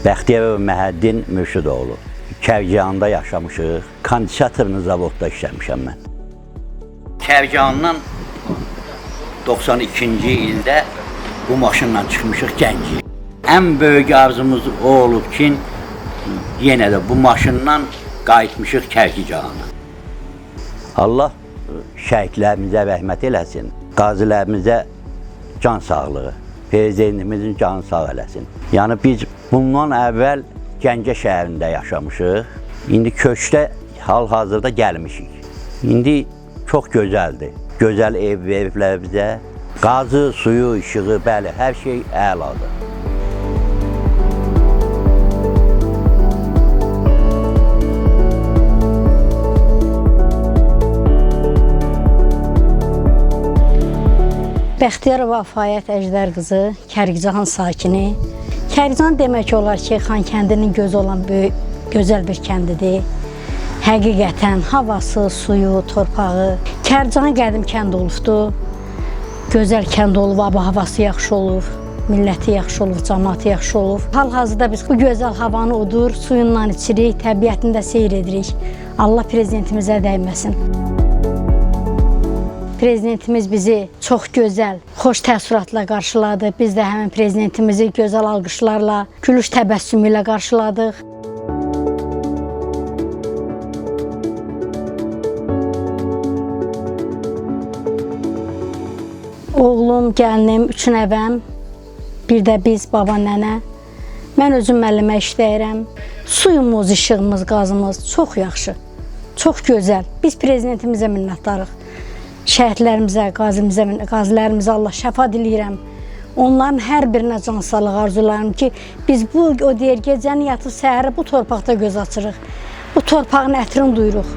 Bəxtiyar Məhəddin Mürşidoğlu. Kərkicanında yaşamışıq. Kondisatorlu zavodda işləmişəm mən. Kərkicandan 92-ci ildə bu maşınla çıxmışıq Gəncəyə. Ən böyük arzumuz o olub ki, yenə də bu maşınla qayıtmışıq Kərkicana. Allah şəhidlərimizə rəhmət eləsin, qazilərimizə can sağlığı, prezidentimizin canı sağ eləsin. Yəni biz bundan əvvəl Gəncə şəhərində yaşamışıq, indi köçdə hal-hazırda gəlmişik. İndi çox gözəldir, gözəl ev veriblər bizə, qazı, suyu, işığı, bəli, hər şey əladır. Bəxtiyarova Vəfayət Əjdər qızı, Kərkican sakini. Kərkican demək olar ki, Xankəndinin gözü olan böyük, gözəl bir kəndidir. Həqiqətən havası, suyu, torpağı. Kərkican qədim kənd olubdur. Gözəl kənd olub, havası yaxşı olub, milləti yaxşı olub, cəmaatı yaxşı olub. Hal-hazırda biz bu gözəl havanı udur, suyunla içirik, təbiətində seyr edirik. Allah prezidentimizə dəyməsin. Prezidentimiz bizi çox gözəl, xoş təəssüratla qarşıladı. Biz də həmin prezidentimizi gözəl alqışlarla, gülüş təbəssümü ilə qarşıladıq. Oğlum, gəlinim, 3 nəvəm, bir də biz, baba, nənə. Mən özüm müəllimə işləyirəm. Suyumuz, işığımız, qazımız çox yaxşı, çox gözəl. Biz prezidentimizə minnətdarıq. Şəhidlərimizə, qazilərimizə Allah şəfa diləyirəm. Onların hər birinə can sağlığı arzularım ki, biz o deyir, gecəni yatıb səhəri bu torpaqda göz açırıq. Bu torpağın ətrini duyuruq.